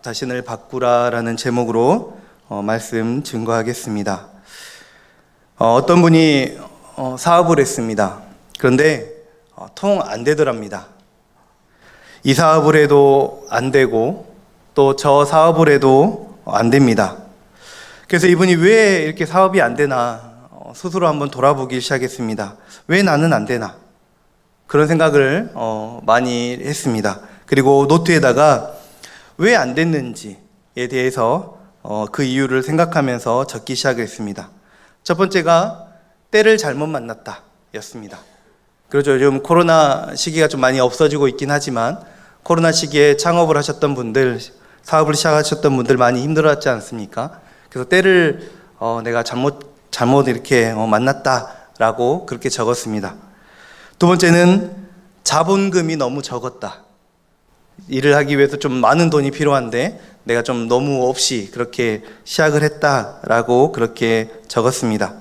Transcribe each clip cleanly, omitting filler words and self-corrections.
자신을 바꾸라라는 제목으로 말씀 증거하겠습니다. 어떤 분이 사업을 했습니다. 그런데 통 안 되더랍니다. 이 사업을 해도 안 되고 또 저 사업을 해도 안 됩니다. 그래서 이분이 왜 이렇게 사업이 안 되나 스스로 한번 돌아보기 시작했습니다. 왜 나는 안 되나? 그런 생각을 많이 했습니다. 그리고 노트에다가 왜 안 됐는지에 대해서 그 이유를 생각하면서 적기 시작했습니다. 첫 번째가 때를 잘못 만났다 였습니다. 그렇죠. 요즘 코로나 시기가 좀 많이 없어지고 있긴 하지만 코로나 시기에 창업을 하셨던 분들, 사업을 시작하셨던 분들 많이 힘들었지 않습니까? 그래서 때를 내가 잘못 이렇게 만났다라고 그렇게 적었습니다. 두 번째는 자본금이 너무 적었다. 일을 하기 위해서 좀 많은 돈이 필요한데 내가 좀 너무 없이 그렇게 시작을 했다라고 그렇게 적었습니다.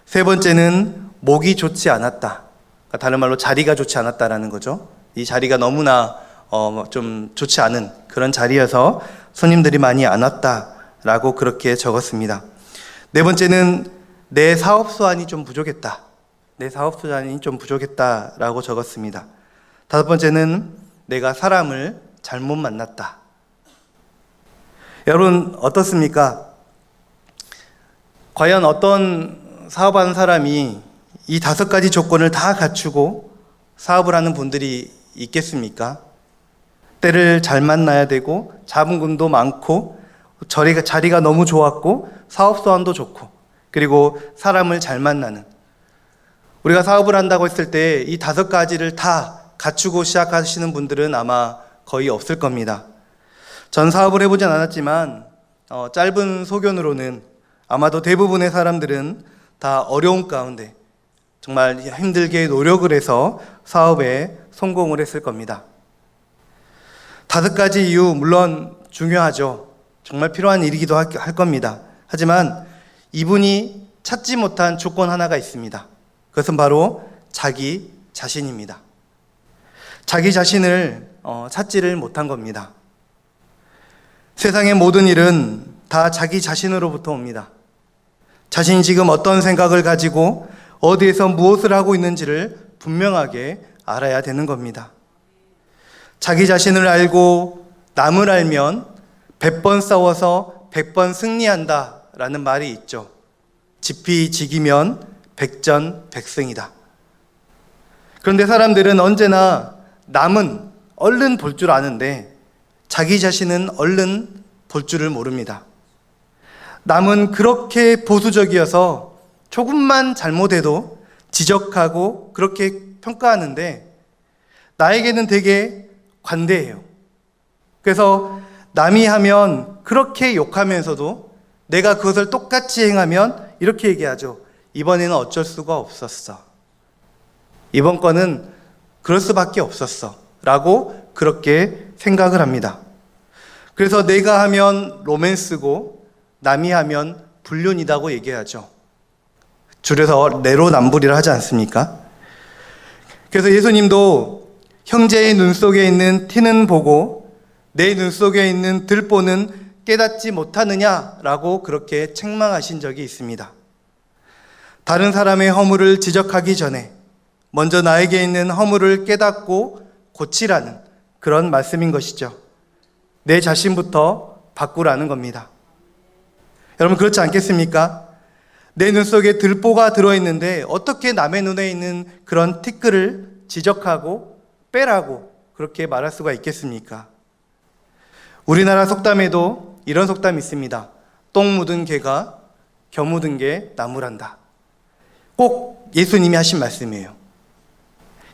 세 번째는 목이 좋지 않았다. 다른 말로 자리가 좋지 않았다라는 거죠. 이 자리가 너무나 좀 좋지 않은 그런 자리여서 손님들이 많이 안 왔다라고 그렇게 적었습니다. 네 번째는 내 사업 수완이 좀 부족했다. 내 사업 수완이 좀 부족했다라고 적었습니다. 다섯 번째는 내가 사람을 잘못 만났다. 여러분 어떻습니까? 과연 어떤 사업하는 사람이 이 5가지 조건을 다 갖추고 사업을 하는 분들이 있겠습니까? 때를 잘 만나야 되고 자본금도 많고 자리가 너무 좋았고 사업 수완도 좋고 그리고 사람을 잘 만나는, 우리가 사업을 한다고 했을 때 이 5가지를 다 갖추고 시작하시는 분들은 아마 거의 없을 겁니다. 전 사업을 해보진 않았지만 짧은 소견으로는 아마도 대부분의 사람들은 다 어려운 가운데 정말 힘들게 노력을 해서 사업에 성공을 했을 겁니다. 5가지 이유 물론 중요하죠. 정말 필요한 일이기도 할 겁니다. 하지만 이분이 찾지 못한 조건 하나가 있습니다. 그것은 바로 자기 자신입니다. 자기 자신을 찾지를 못한 겁니다. 세상의 모든 일은 다 자기 자신으로부터 옵니다. 자신이 지금 어떤 생각을 가지고 어디에서 무엇을 하고 있는지를 분명하게 알아야 되는 겁니다. 자기 자신을 알고 남을 알면 100번 싸워서 100번 승리한다 라는 말이 있죠. 지피지기면 백전백승이다. 그런데 사람들은 언제나 남은 얼른 볼 줄 아는데 자기 자신은 얼른 볼 줄을 모릅니다. 남은 그렇게 보수적이어서 조금만 잘못해도 지적하고 그렇게 평가하는데 나에게는 되게 관대해요. 그래서 남이 하면 그렇게 욕하면서도 내가 그것을 똑같이 행하면 이렇게 얘기하죠. 이번에는 어쩔 수가 없었어. 이번 건은 그럴 수밖에 없었어 라고 그렇게 생각을 합니다. 그래서 내가 하면 로맨스고 남이 하면 불륜이라고 얘기하죠. 줄여서 내로남불이라 하지 않습니까? 그래서 예수님도 형제의 눈 속에 있는 티는 보고 내 눈 속에 있는 들보는 깨닫지 못하느냐라고 그렇게 책망하신 적이 있습니다. 다른 사람의 허물을 지적하기 전에 먼저 나에게 있는 허물을 깨닫고 고치라는 그런 말씀인 것이죠. 내 자신부터 바꾸라는 겁니다. 여러분 그렇지 않겠습니까? 내 눈 속에 들보가 들어있는데 어떻게 남의 눈에 있는 그런 티끌을 지적하고 빼라고 그렇게 말할 수가 있겠습니까? 우리나라 속담에도 이런 속담이 있습니다. 똥 묻은 개가 겨 묻은 게 나무란다. 꼭 예수님이 하신 말씀이에요.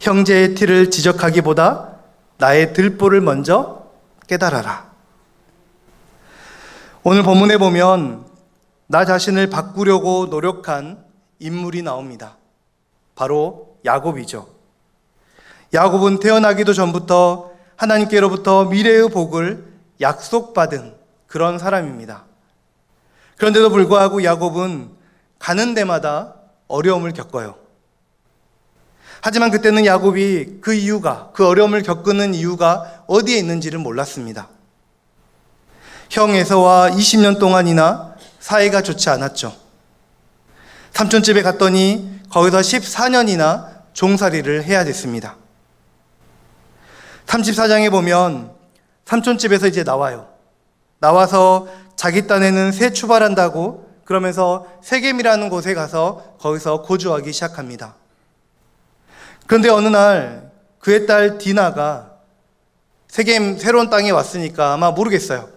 형제의 티를 지적하기보다 나의 들보를 먼저 깨달아라. 오늘 본문에 보면 나 자신을 바꾸려고 노력한 인물이 나옵니다. 바로 야곱이죠. 야곱은 태어나기도 전부터 하나님께로부터 미래의 복을 약속받은 그런 사람입니다. 그런데도 불구하고 야곱은 가는 데마다 어려움을 겪어요. 하지만 그때는 야곱이 그 어려움을 겪는 이유가 어디에 있는지를 몰랐습니다. 형 에서와 20년 동안이나 사이가 좋지 않았죠. 삼촌집에 갔더니 거기서 14년이나 종살이를 해야 됐습니다. 34장에 보면 삼촌집에서 이제 나와요. 나와서 자기 딴에는 새 출발한다고 그러면서 세겜이라는 곳에 가서 거기서 거주하기 시작합니다. 그런데 어느 날 그의 딸 디나가 세겜 새로운 땅에 왔으니까 아마 모르겠어요.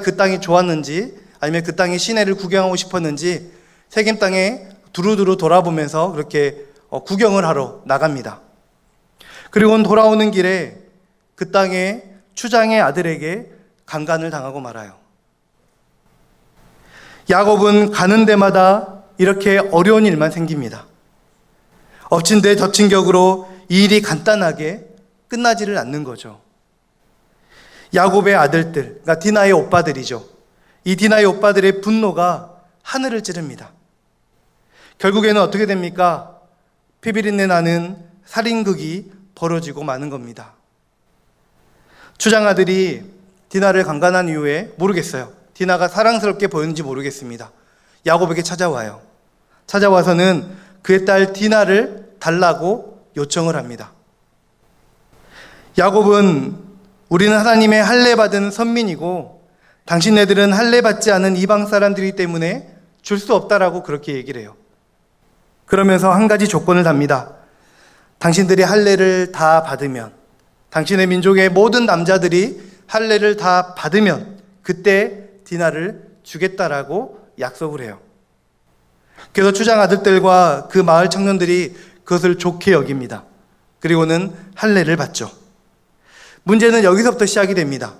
그 땅이 좋았는지 아니면 그 땅의 시내를 구경하고 싶었는지 세겜 땅에 두루두루 돌아보면서 그렇게 구경을 하러 나갑니다. 그리고 돌아오는 길에 그 땅의 추장의 아들에게 강간을 당하고 말아요. 야곱은 가는 데마다 이렇게 어려운 일만 생깁니다. 엎친 데 덮친 격으로 이 일이 간단하게 끝나지를 않는 거죠. 야곱의 아들들, 그러니까 디나의 오빠들이죠. 이 디나의 오빠들의 분노가 하늘을 찌릅니다. 결국에는 어떻게 됩니까? 피비린내 나는 살인극이 벌어지고 마는 겁니다. 추장 아들이 디나를 강간한 이후에 모르겠어요. 디나가 사랑스럽게 보였는지 모르겠습니다. 야곱에게 찾아와요. 찾아와서는 그의 딸 디나를 달라고 요청을 합니다. 야곱은 우리는 하나님의 할례 받은 선민이고 당신네들은 할례 받지 않은 이방 사람들이기 때문에 줄 수 없다라고 그렇게 얘기를 해요. 그러면서 한 가지 조건을 답니다. 당신들이 할례를 다 받으면, 당신의 민족의 모든 남자들이 할례를 다 받으면 그때 디나를 주겠다라고 약속을 해요. 그래서 추장 아들들과 그 마을 청년들이 그것을 좋게 여깁니다. 그리고는 할례를 받죠. 문제는 여기서부터 시작이 됩니다.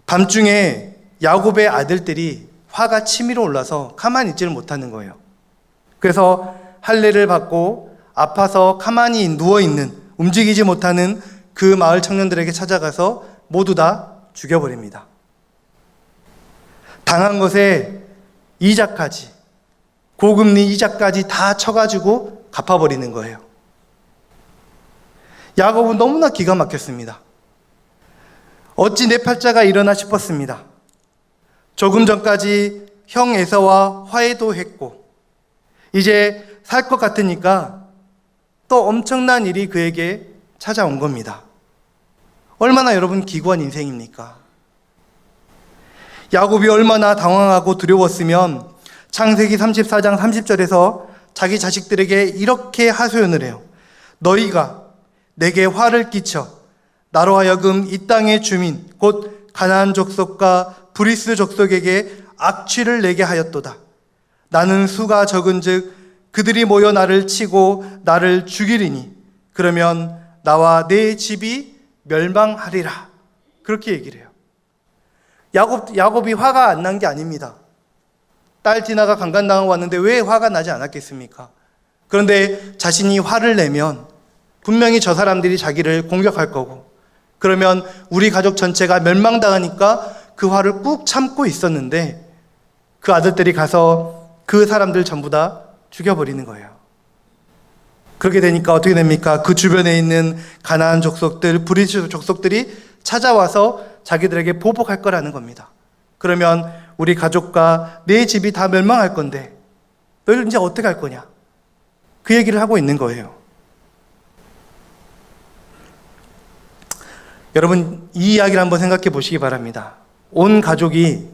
밤중에 야곱의 아들들이 화가 치밀어 올라서 가만히 있지를 못하는 거예요. 그래서 할례를 받고 아파서 가만히 누워있는, 움직이지 못하는 그 마을 청년들에게 찾아가서 모두 다 죽여버립니다. 당한 것에 이자까지, 고금리 이자까지 다 쳐가지고 갚아버리는 거예요. 야곱은 너무나 기가 막혔습니다. 어찌 내 팔자가 일어나 싶었습니다. 조금 전까지 형 에서와 화해도 했고 이제 살 것 같으니까 또 엄청난 일이 그에게 찾아온 겁니다. 얼마나 여러분 기구한 인생입니까? 야곱이 얼마나 당황하고 두려웠으면 창세기 34장 30절에서 자기 자식들에게 이렇게 하소연을 해요. 너희가 내게 화를 끼쳐 나로 하여금 이 땅의 주민 곧 가나안 족속과 브리스 족속에게 악취를 내게 하였도다. 나는 수가 적은즉 그들이 모여 나를 치고 나를 죽이리니 그러면 나와 내 집이 멸망하리라. 그렇게 얘기를 해요. 야곱이 화가 안 난 게 아닙니다. 딸 디나가 강간당하고 왔는데 왜 화가 나지 않았겠습니까? 그런데 자신이 화를 내면 분명히 저 사람들이 자기를 공격할 거고 그러면 우리 가족 전체가 멸망당하니까 그 화를 꾹 참고 있었는데 그 아들들이 가서 그 사람들 전부 다 죽여버리는 거예요. 그렇게 되니까 어떻게 됩니까? 그 주변에 있는 가나안 족속들, 브리스 족속들이 찾아와서 자기들에게 보복할 거라는 겁니다. 그러면 우리 가족과 내 집이 다 멸망할 건데 너희들 이제 어떻게 할 거냐? 그 얘기를 하고 있는 거예요. 여러분 이 이야기를 한번 생각해 보시기 바랍니다. 온 가족이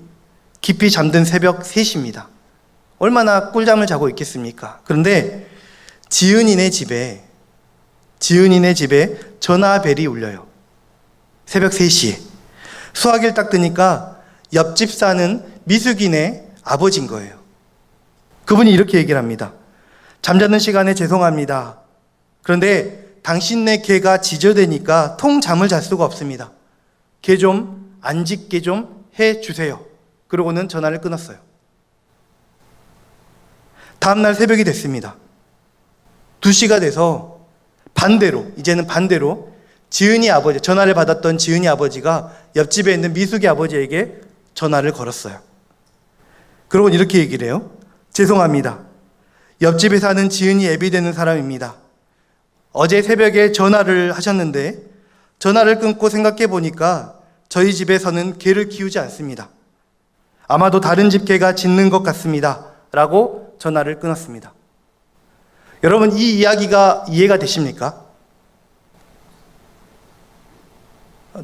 깊이 잠든 새벽 3시입니다. 얼마나 꿀잠을 자고 있겠습니까? 그런데 지은이네 집에 전화벨이 울려요. 새벽 3시에. 수화기를 딱 뜨니까 옆집 사는 미숙이네 아버지인 거예요. 그분이 이렇게 얘기를 합니다. 잠자는 시간에 죄송합니다. 그런데 당신네 개가 지저대니까 통 잠을 잘 수가 없습니다. 개 좀 안 짖게 좀 해주세요. 그러고는 전화를 끊었어요. 다음날 새벽이 됐습니다. 2시가 돼서 이제는 반대로 지은이 아버지, 전화를 받았던 지은이 아버지가 옆집에 있는 미숙이 아버지에게 전화를 걸었어요. 그러고 이렇게 얘기를 해요. 죄송합니다. 옆집에 사는 지은이 애비되는 사람입니다. 어제 새벽에 전화를 하셨는데 전화를 끊고 생각해 보니까 저희 집에서는 개를 키우지 않습니다. 아마도 다른 집 개가 짖는 것 같습니다. 라고 전화를 끊었습니다. 여러분, 이 이야기가 이해가 되십니까?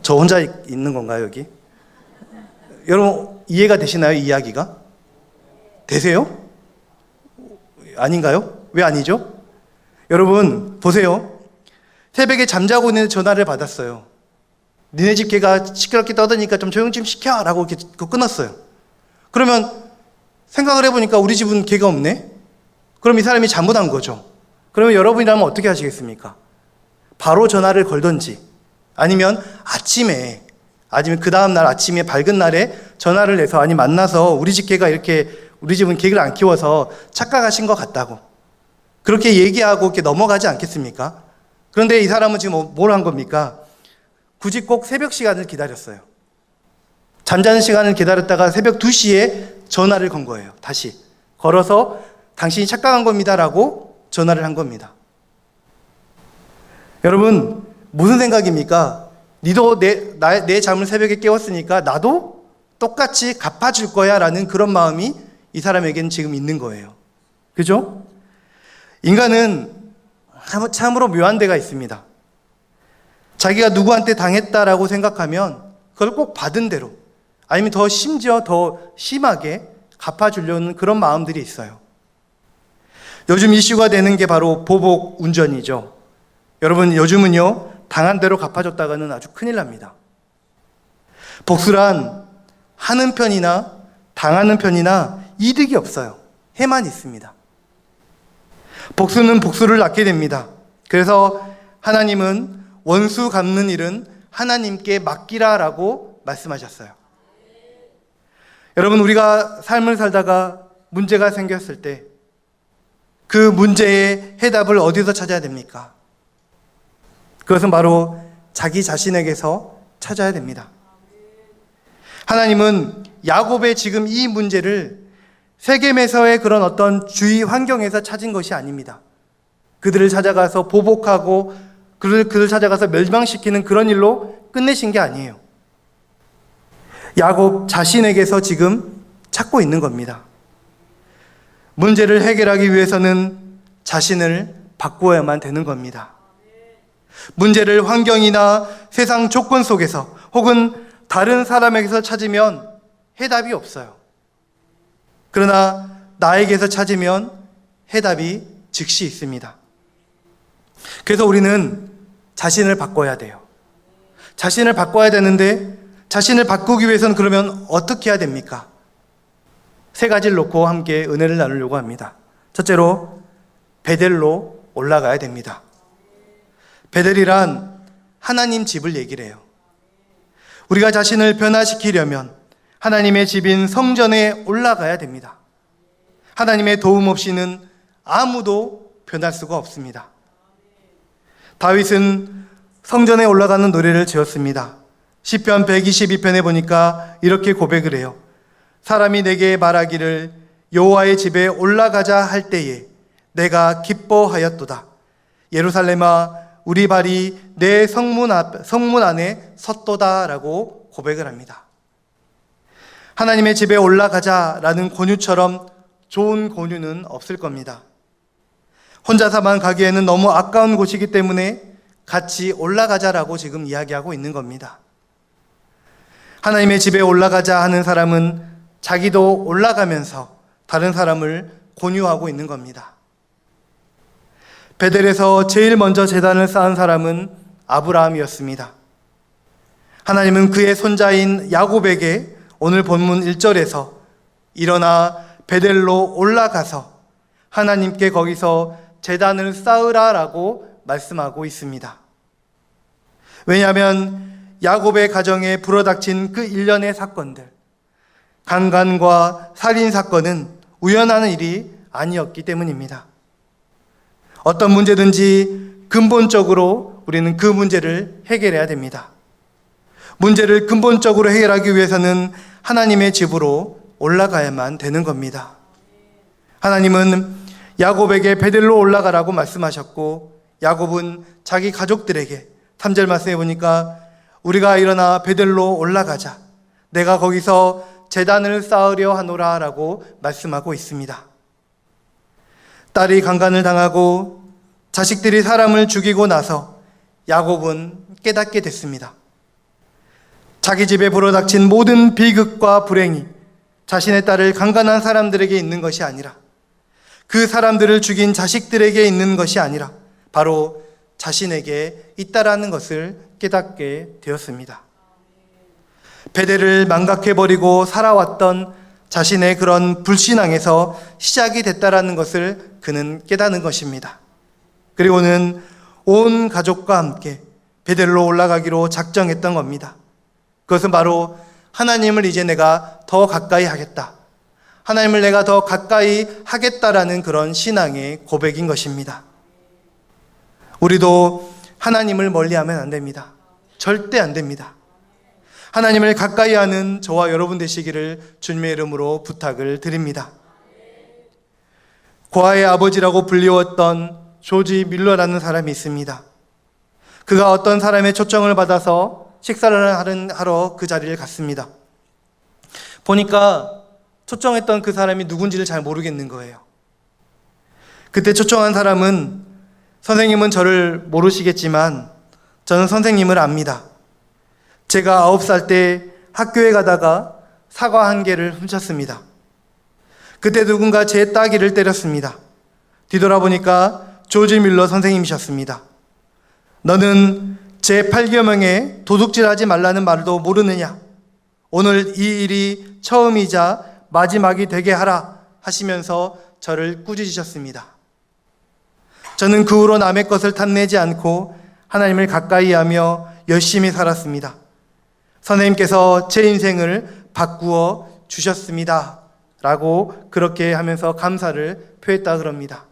저 혼자 있는 건가요, 여기? 여러분, 이해가 되시나요, 이 이야기가? 되세요? 아닌가요? 왜 아니죠? 여러분, 보세요. 새벽에 잠자고 있는 전화를 받았어요. 니네 집 개가 시끄럽게 떠드니까 좀 조용 좀 시켜 라고 이렇게 끊었어요. 그러면 생각을 해보니까 우리 집은 개가 없네? 그럼 이 사람이 잘못한 거죠. 그러면 여러분이라면 어떻게 하시겠습니까? 바로 전화를 걸던지, 아니면 아니면 그 다음날 아침에 밝은 날에 전화를 해서, 아니 만나서 우리 집 개가 이렇게, 우리 집은 개를 안 키워서 착각하신 것 같다고 그렇게 얘기하고 이렇게 넘어가지 않겠습니까? 그런데 이 사람은 지금 뭘 한 겁니까? 굳이 꼭 새벽 시간을 기다렸어요. 잠자는 시간을 기다렸다가 새벽 2시에 전화를 건 거예요. 다시 걸어서 당신이 착각한 겁니다라고 전화를 한 겁니다. 여러분, 무슨 생각입니까? 니도 내 잠을 새벽에 깨웠으니까 나도 똑같이 갚아줄 거야 라는 그런 마음이 이 사람에게는 지금 있는 거예요. 그죠? 인간은 참으로 묘한 데가 있습니다. 자기가 누구한테 당했다라고 생각하면 그걸 꼭 받은 대로, 아니면 심지어 더 심하게 갚아주려는 그런 마음들이 있어요. 요즘 이슈가 되는 게 바로 보복 운전이죠. 여러분, 요즘은요, 당한 대로 갚아줬다가는 아주 큰일 납니다. 복수란 하는 편이나 당하는 편이나 이득이 없어요. 해만 있습니다. 복수는 복수를 낳게 됩니다. 그래서 하나님은 원수 갚는 일은 하나님께 맡기라라고 말씀하셨어요. 여러분, 우리가 삶을 살다가 문제가 생겼을 때 그 문제의 해답을 어디서 찾아야 됩니까? 그것은 바로 자기 자신에게서 찾아야 됩니다. 하나님은 야곱의 지금 이 문제를 세겜에서의 그런 어떤 주위 환경에서 찾은 것이 아닙니다. 그들을 찾아가서 보복하고 그들을 찾아가서 멸망시키는 그런 일로 끝내신 게 아니에요. 야곱 자신에게서 지금 찾고 있는 겁니다. 문제를 해결하기 위해서는 자신을 바꾸어야만 되는 겁니다. 문제를 환경이나 세상 조건 속에서 혹은 다른 사람에게서 찾으면 해답이 없어요. 그러나 나에게서 찾으면 해답이 즉시 있습니다. 그래서 우리는 자신을 바꿔야 돼요. 자신을 바꿔야 되는데, 자신을 바꾸기 위해서는 그러면 어떻게 해야 됩니까? 3가지를 놓고 함께 은혜를 나누려고 합니다. 첫째로, 베델로 올라가야 됩니다. 베델이란 하나님 집을 얘기를 해요. 우리가 자신을 변화시키려면 하나님의 집인 성전에 올라가야 됩니다. 하나님의 도움 없이는 아무도 변할 수가 없습니다. 다윗은 성전에 올라가는 노래를 지었습니다. 시편 122편에 보니까 이렇게 고백을 해요. 사람이 내게 말하기를 여호와의 집에 올라가자 할 때에 내가 기뻐하였도다. 예루살렘아, 우리 발이 내 성문 안에 섰도다라고 고백을 합니다. 하나님의 집에 올라가자라는 권유처럼 좋은 권유는 없을 겁니다. 혼자서만 가기에는 너무 아까운 곳이기 때문에 같이 올라가자라고 지금 이야기하고 있는 겁니다. 하나님의 집에 올라가자 하는 사람은 자기도 올라가면서 다른 사람을 권유하고 있는 겁니다. 베델에서 제일 먼저 제단을 쌓은 사람은 아브라함이었습니다. 하나님은 그의 손자인 야곱에게 오늘 본문 1절에서 일어나 베델로 올라가서 하나님께 거기서 제단을 쌓으라라고 말씀하고 있습니다. 왜냐하면 야곱의 가정에 불어닥친 그 일련의 사건들, 강간과 살인 사건은 우연한 일이 아니었기 때문입니다. 어떤 문제든지 근본적으로 우리는 그 문제를 해결해야 됩니다. 문제를 근본적으로 해결하기 위해서는 하나님의 집으로 올라가야만 되는 겁니다. 하나님은 야곱에게 베델로 올라가라고 말씀하셨고, 야곱은 자기 가족들에게 3절 말씀해 보니까 우리가 일어나 베델로 올라가자. 내가 거기서 제단을 쌓으려 하노라 라고 말씀하고 있습니다. 딸이 강간을 당하고 자식들이 사람을 죽이고 나서 야곱은 깨닫게 됐습니다. 자기 집에 불어닥친 모든 비극과 불행이 자신의 딸을 강간한 사람들에게 있는 것이 아니라, 그 사람들을 죽인 자식들에게 있는 것이 아니라 바로 자신에게 있다라는 것을 깨닫게 되었습니다. 베델을 망각해버리고 살아왔던 자신의 그런 불신앙에서 시작이 됐다라는 것을 그는 깨닫는 것입니다. 그리고는 온 가족과 함께 베델로 올라가기로 작정했던 겁니다. 그것은 바로 하나님을 이제 내가 더 가까이 하겠다, 하나님을 내가 더 가까이 하겠다라는 그런 신앙의 고백인 것입니다. 우리도 하나님을 멀리하면 안 됩니다. 절대 안 됩니다. 하나님을 가까이 하는 저와 여러분 되시기를 주님의 이름으로 부탁을 드립니다. 고아의 아버지라고 불리웠던 조지 밀러라는 사람이 있습니다. 그가 어떤 사람의 초청을 받아서 식사를 하러 그 자리를 갔습니다. 보니까 초청했던 그 사람이 누군지를 잘 모르겠는 거예요. 그때 초청한 사람은, 선생님은 저를 모르시겠지만 저는 선생님을 압니다. 제가 9살 때 학교에 가다가 사과 한 개를 훔쳤습니다. 그때 누군가 제 따귀를 때렸습니다. 뒤돌아보니까 조지 밀러 선생님이셨습니다. 너는 제8계명에 도둑질하지 말라는 말도 모르느냐? 오늘 이 일이 처음이자 마지막이 되게 하라 하시면서 저를 꾸짖으셨습니다. 저는 그 후로 남의 것을 탐내지 않고 하나님을 가까이 하며 열심히 살았습니다. 선생님께서 제 인생을 바꾸어 주셨습니다 라고 그렇게 하면서 감사를 표했다 그럽니다.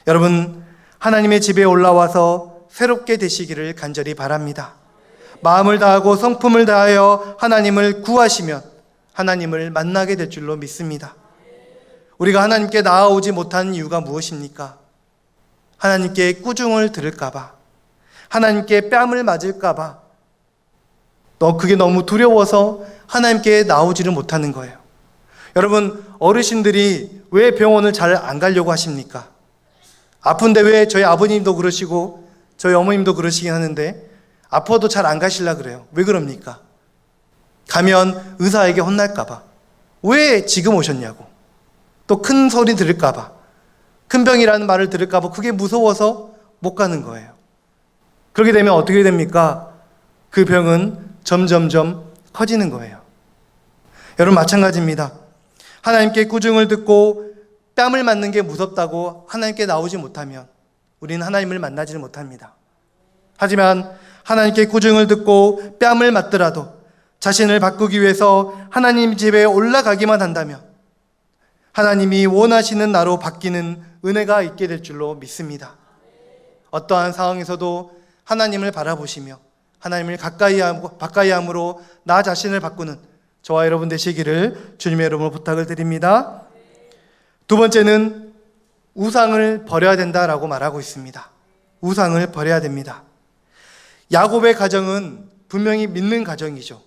여러분, 하나님의 집에 올라와서 새롭게 되시기를 간절히 바랍니다. 마음을 다하고 성품을 다하여 하나님을 구하시면 하나님을 만나게 될 줄로 믿습니다. 우리가 하나님께 나아오지 못한 이유가 무엇입니까? 하나님께 꾸중을 들을까봐, 하나님께 뺨을 맞을까봐, 그게 너무 두려워서 하나님께 나오지를 못하는 거예요. 여러분, 어르신들이 왜 병원을 잘 안 가려고 하십니까? 아픈데 왜 저희 아버님도 그러시고 저희 어머님도 그러시긴 하는데 아파도 잘 안 가시려 그래요. 왜 그럽니까? 가면 의사에게 혼날까봐, 왜 지금 오셨냐고, 또 큰 소리 들을까봐, 큰 병이라는 말을 들을까봐 그게 무서워서 못 가는 거예요. 그렇게 되면 어떻게 됩니까? 그 병은 점점점 커지는 거예요. 여러분, 마찬가지입니다. 하나님께 꾸중을 듣고 뺨을 맞는 게 무섭다고 하나님께 나오지 못하면 우리는 하나님을 만나지를 못합니다. 하지만 하나님께 꾸중을 듣고 뺨을 맞더라도 자신을 바꾸기 위해서 하나님 집에 올라가기만 한다면 하나님이 원하시는 나로 바뀌는 은혜가 있게 될 줄로 믿습니다. 어떠한 상황에서도 하나님을 바라보시며 하나님을 가까이 함으로 나 자신을 바꾸는 저와 여러분 되시기를 주님의 이름으로 부탁을 드립니다. 두 번째는 우상을 버려야 된다라고 말하고 있습니다. 우상을 버려야 됩니다. 야곱의 가정은 분명히 믿는 가정이죠.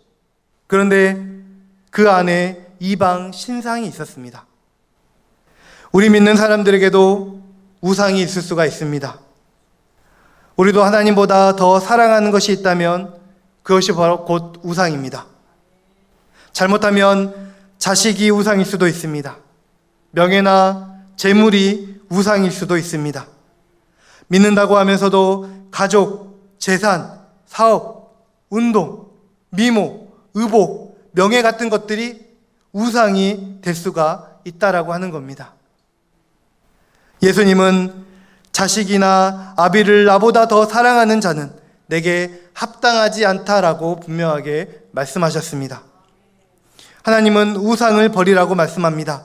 그런데 그 안에 이방 신상이 있었습니다. 우리 믿는 사람들에게도 우상이 있을 수가 있습니다. 우리도 하나님보다 더 사랑하는 것이 있다면 그것이 바로 곧 우상입니다. 잘못하면 자식이 우상일 수도 있습니다. 명예나 재물이 우상일 수도 있습니다. 믿는다고 하면서도 가족, 재산, 사업, 운동, 미모, 의복, 명예 같은 것들이 우상이 될 수가 있다라고 하는 겁니다. 예수님은 자식이나 아비를 나보다 더 사랑하는 자는 내게 합당하지 않다라고 분명하게 말씀하셨습니다. 하나님은 우상을 버리라고 말씀합니다.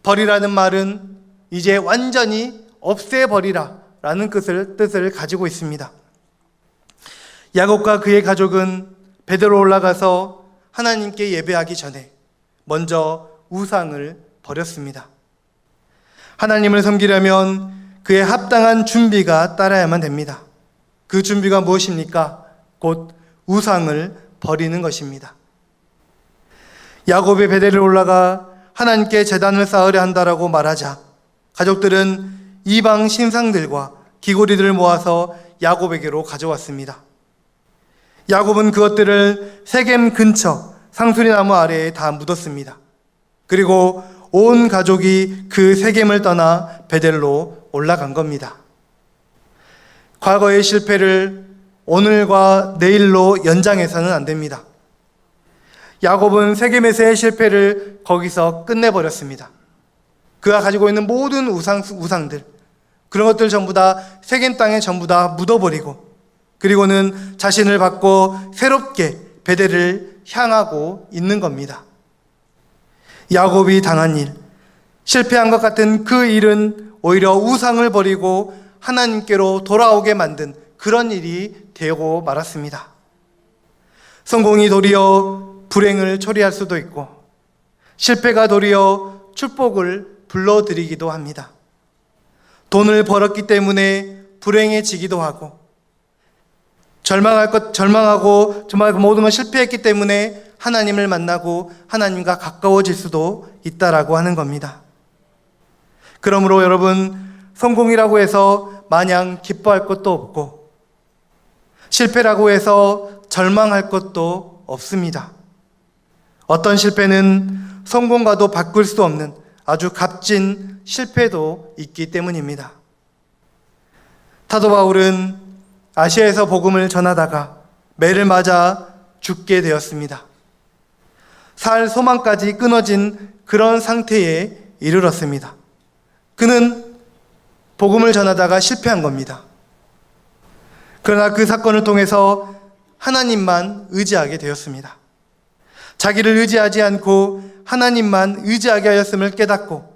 버리라는 말은 이제 완전히 없애버리라 라는 뜻을 가지고 있습니다. 야곱과 그의 가족은 베드로 올라가서 하나님께 예배하기 전에 먼저 우상을 버렸습니다. 하나님을 섬기려면 그의 합당한 준비가 따라야만 됩니다. 그 준비가 무엇입니까? 곧 우상을 버리는 것입니다. 야곱이 베델을 올라가 하나님께 제단을 쌓으려 한다라고 말하자 가족들은 이방 신상들과 기고리들을 모아서 야곱에게로 가져왔습니다. 야곱은 그것들을 세겜 근처 상수리 나무 아래에 다 묻었습니다. 그리고 온 가족이 그 세겜을 떠나 베델로 올라간 겁니다. 과거의 실패를 오늘과 내일로 연장해서는 안 됩니다. 야곱은 세겜에서의 실패를 거기서 끝내버렸습니다. 그가 가지고 있는 모든 우상들, 그런 것들 전부 다 세겜 땅에 전부 다 묻어버리고, 그리고는 자신을 바꿔 새롭게 베델을 향하고 있는 겁니다. 야곱이 당한 일, 실패한 것 같은 그 일은 오히려 우상을 버리고 하나님께로 돌아오게 만든 그런 일이 되고 말았습니다. 성공이 도리어 불행을 초래할 수도 있고, 실패가 도리어 축복을 불러들이기도 합니다. 돈을 벌었기 때문에 불행해지기도 하고, 절망하고 정말 모든 걸 실패했기 때문에 하나님을 만나고 하나님과 가까워질 수도 있다라고 하는 겁니다. 그러므로 여러분, 성공이라고 해서 마냥 기뻐할 것도 없고, 실패라고 해서 절망할 것도 없습니다. 어떤 실패는 성공과도 바꿀 수 없는 아주 값진 실패도 있기 때문입니다. 사도 바울은 아시아에서 복음을 전하다가 매를 맞아 죽게 되었습니다. 살 소망까지 끊어진 그런 상태에 이르렀습니다. 그는 복음을 전하다가 실패한 겁니다. 그러나 그 사건을 통해서 하나님만 의지하게 되었습니다. 자기를 의지하지 않고 하나님만 의지하게 하였음을 깨닫고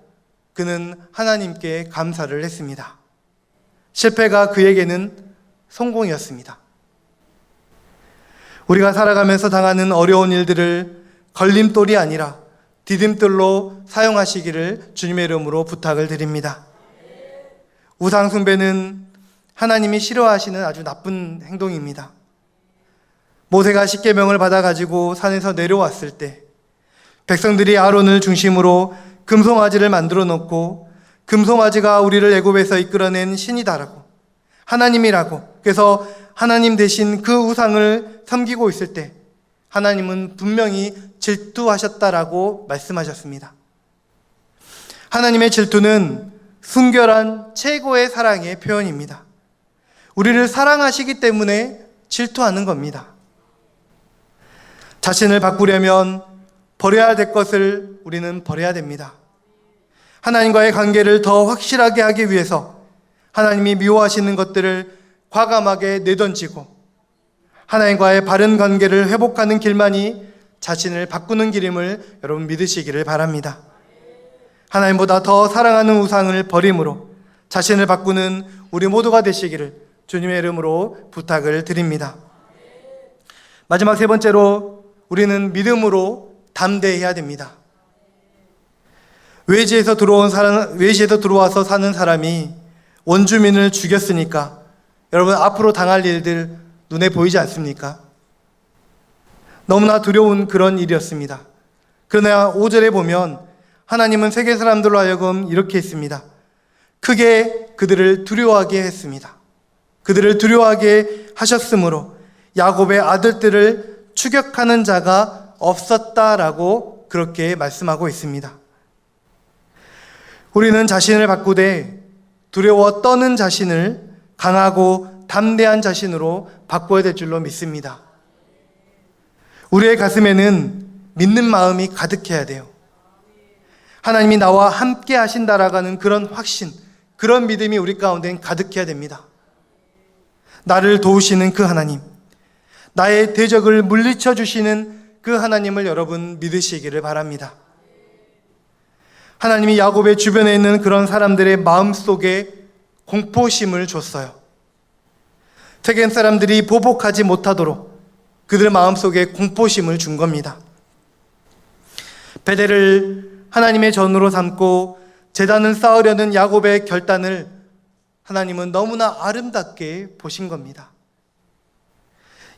그는 하나님께 감사를 했습니다. 실패가 그에게는 성공이었습니다. 우리가 살아가면서 당하는 어려운 일들을 걸림돌이 아니라 디딤돌로 사용하시기를 주님의 이름으로 부탁을 드립니다. 우상 숭배는 하나님이 싫어하시는 아주 나쁜 행동입니다. 모세가 십계명을 받아가지고 산에서 내려왔을 때 백성들이 아론을 중심으로 금송아지를 만들어 놓고 금송아지가 우리를 애굽에서 이끌어낸 신이다라고, 하나님이라고, 그래서 하나님 대신 그 우상을 섬기고 있을 때 하나님은 분명히 질투하셨다라고 말씀하셨습니다. 하나님의 질투는 순결한 최고의 사랑의 표현입니다. 우리를 사랑하시기 때문에 질투하는 겁니다. 자신을 바꾸려면 버려야 될 것을 우리는 버려야 됩니다. 하나님과의 관계를 더 확실하게 하기 위해서 하나님이 미워하시는 것들을 과감하게 내던지고 하나님과의 바른 관계를 회복하는 길만이 자신을 바꾸는 길임을 여러분 믿으시기를 바랍니다. 하나님보다 더 사랑하는 우상을 버림으로 자신을 바꾸는 우리 모두가 되시기를 주님의 이름으로 부탁을 드립니다. 마지막 세 번째로 우리는 믿음으로 담대해야 됩니다. 외지에서 들어와서 사는 사람이 원주민을 죽였으니까 여러분 앞으로 당할 일들 눈에 보이지 않습니까? 너무나 두려운 그런 일이었습니다. 그러나 5절에 보면 하나님은 세계 사람들로 하여금 이렇게 했습니다. 크게 그들을 두려워하게 했습니다. 그들을 두려워하게 하셨으므로 야곱의 아들들을 추격하는 자가 없었다라고 그렇게 말씀하고 있습니다. 우리는 자신을 바꾸되 두려워 떠는 자신을 강하고 담대한 자신으로 바꿔야 될 줄로 믿습니다. 우리의 가슴에는 믿는 마음이 가득해야 돼요. 하나님이 나와 함께 하신다라는 그런 확신, 그런 믿음이 우리 가운데는 가득해야 됩니다. 나를 도우시는 그 하나님, 나의 대적을 물리쳐 주시는 그 하나님을 여러분 믿으시기를 바랍니다. 하나님이 야곱의 주변에 있는 그런 사람들의 마음속에 공포심을 줬어요. 세겜 사람들이 보복하지 못하도록 그들 마음속에 공포심을 준 겁니다. 베델을 하나님의 전으로 삼고 제단을 쌓으려는 야곱의 결단을 하나님은 너무나 아름답게 보신 겁니다.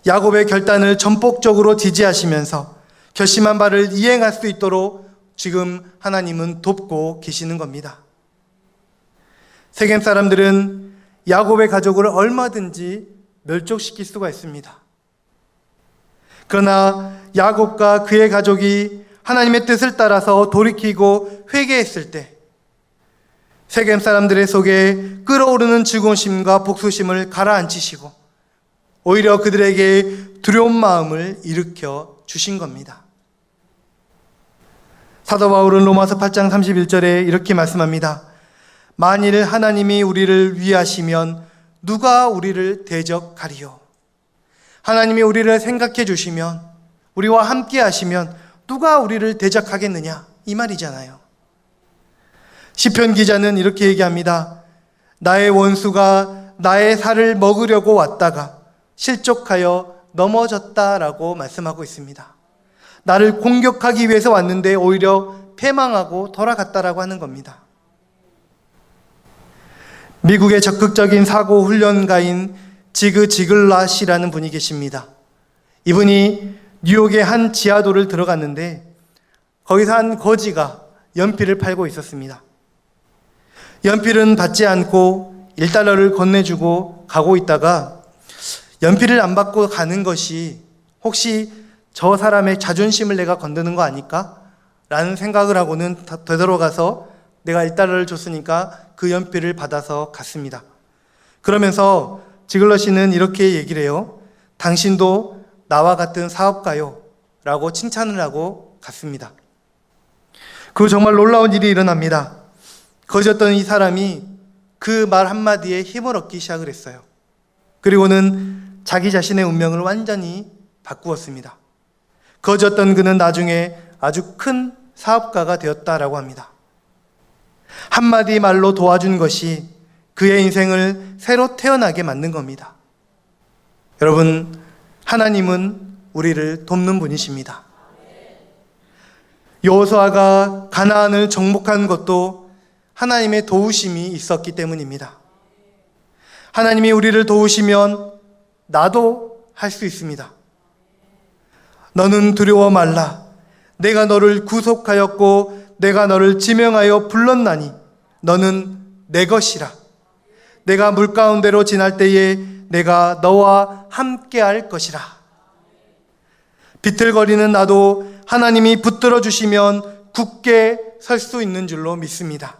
야곱의 결단을 전폭적으로 지지하시면서 결심한 바를 이행할 수 있도록 지금 하나님은 돕고 계시는 겁니다. 세겜 사람들은 야곱의 가족을 얼마든지 멸족시킬 수가 있습니다. 그러나 야곱과 그의 가족이 하나님의 뜻을 따라서 돌이키고 회개했을 때 세겜 사람들의 속에 끓어오르는 증오심과 복수심을 가라앉히시고 오히려 그들에게 두려운 마음을 일으켜 주신 겁니다. 사도 바울은 로마서 8장 31절에 이렇게 말씀합니다. 만일 하나님이 우리를 위하시면 누가 우리를 대적하리요? 하나님이 우리를 생각해 주시면, 우리와 함께 하시면 누가 우리를 대적하겠느냐? 이 말이잖아요. 시편 기자는 이렇게 얘기합니다. 나의 원수가 나의 살을 먹으려고 왔다가 실족하여 넘어졌다라고 말씀하고 있습니다. 나를 공격하기 위해서 왔는데 오히려 패망하고 돌아갔다라고 하는 겁니다. 미국의 적극적인 사고 훈련가인 지그 지글랏이라는 분이 계십니다. 이분이 뉴욕의 한 지하도를 들어갔는데 거기서 한 거지가 연필을 팔고 있었습니다. 연필은 받지 않고 $1를 건네주고 가고 있다가 연필을 안 받고 가는 것이 혹시 저 사람의 자존심을 내가 건드는 거 아닐까? 라는 생각을 하고는 되돌아가서 내가 $1를 줬으니까 그 연필을 받아서 갔습니다. 그러면서 지글러시는 이렇게 얘기를 해요. 당신도 나와 같은 사업가요 라고 칭찬을 하고 갔습니다. 그 정말 놀라운 일이 일어납니다. 거지였던 이 사람이 그 말 한마디에 힘을 얻기 시작을 했어요. 그리고는 자기 자신의 운명을 완전히 바꾸었습니다. 거지였던 그는 나중에 아주 큰 사업가가 되었다라고 합니다. 한마디 말로 도와준 것이 그의 인생을 새로 태어나게 만든 겁니다. 여러분, 하나님은 우리를 돕는 분이십니다. 여호수아가 가나안을 정복한 것도 하나님의 도우심이 있었기 때문입니다. 하나님이 우리를 도우시면 나도 할 수 있습니다. 너는 두려워 말라. 내가 너를 구속하였고 내가 너를 지명하여 불렀나니 너는 내 것이라. 내가 물 가운데로 지날 때에 내가 너와 함께할 것이라. 비틀거리는 나도 하나님이 붙들어 주시면 굳게 설 수 있는 줄로 믿습니다.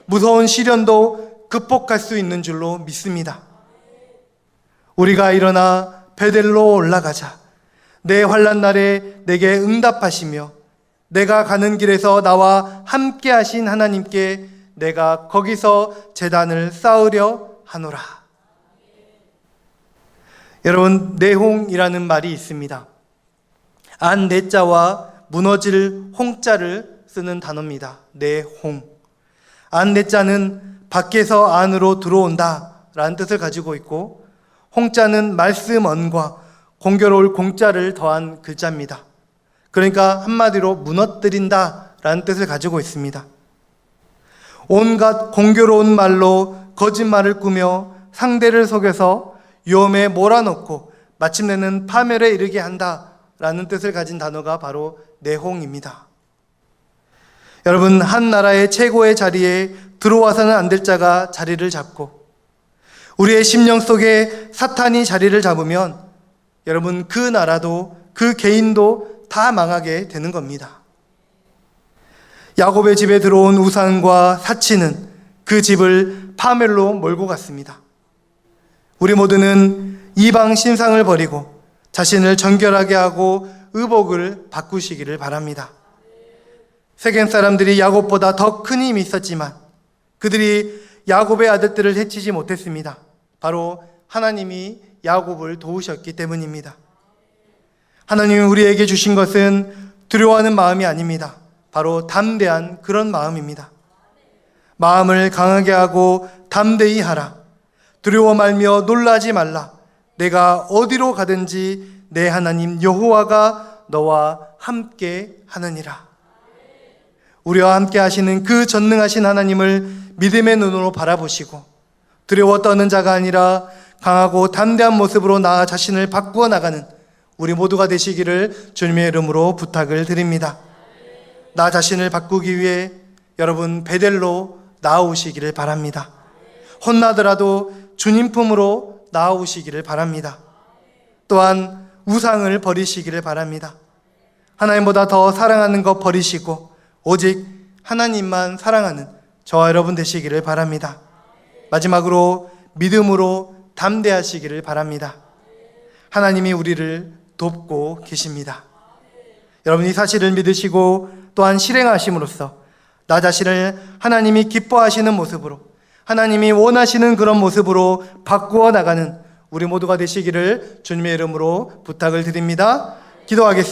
무서운 시련도 극복할 수 있는 줄로 믿습니다. 우리가 일어나 베델로 올라가자. 내 환난 날에 내게 응답하시며 내가 가는 길에서 나와 함께 하신 하나님께 내가 거기서 제단을 쌓으려 하노라. 여러분, 내홍이라는 말이 있습니다. 안 내자와 무너질 홍자를 쓰는 단어입니다. 내홍. 안 내자는 밖에서 안으로 들어온다 라는 뜻을 가지고 있고, 홍자는 말씀 언과 공교로울 공자를 더한 글자입니다. 그러니까 한마디로 무너뜨린다 라는 뜻을 가지고 있습니다. 온갖 공교로운 말로 거짓말을 꾸며 상대를 속여서 위험에 몰아넣고 마침내는 파멸에 이르게 한다 라는 뜻을 가진 단어가 바로 내홍입니다. 여러분, 한 나라의 최고의 자리에 들어와서는 안 될 자가 자리를 잡고 우리의 심령 속에 사탄이 자리를 잡으면 여러분, 그 나라도 그 개인도 다 망하게 되는 겁니다. 야곱의 집에 들어온 우상과 사치는 그 집을 파멸로 몰고 갔습니다. 우리 모두는 이방 신상을 버리고 자신을 정결하게 하고 의복을 바꾸시기를 바랍니다. 세겜 사람들이 야곱보다 더 큰 힘이 있었지만 그들이 야곱의 아들들을 해치지 못했습니다. 바로 하나님이 야곱을 도우셨기 때문입니다. 하나님이 우리에게 주신 것은 두려워하는 마음이 아닙니다. 바로 담대한 그런 마음입니다. 마음을 강하게 하고 담대히 하라. 두려워 말며 놀라지 말라. 내가 어디로 가든지 내 하나님 여호와가 너와 함께 하느니라. 우리와 함께 하시는 그 전능하신 하나님을 믿음의 눈으로 바라보시고 두려워 떠는 자가 아니라 강하고 담대한 모습으로 나 자신을 바꾸어 나가는 우리 모두가 되시기를 주님의 이름으로 부탁을 드립니다. 나 자신을 바꾸기 위해 여러분 베델로 나아오시기를 바랍니다. 혼나더라도 주님 품으로 나아오시기를 바랍니다. 또한 우상을 버리시기를 바랍니다. 하나님보다 더 사랑하는 것 버리시고 오직 하나님만 사랑하는 저와 여러분 되시기를 바랍니다. 마지막으로 믿음으로 담대하시기를 바랍니다. 하나님이 우리를 돕고 계십니다. 여러분이 사실을 믿으시고 또한 실행하심으로써 나 자신을 하나님이 기뻐하시는 모습으로, 하나님이 원하시는 그런 모습으로 바꾸어 나가는 우리 모두가 되시기를 주님의 이름으로 부탁을 드립니다. 기도하겠습니다.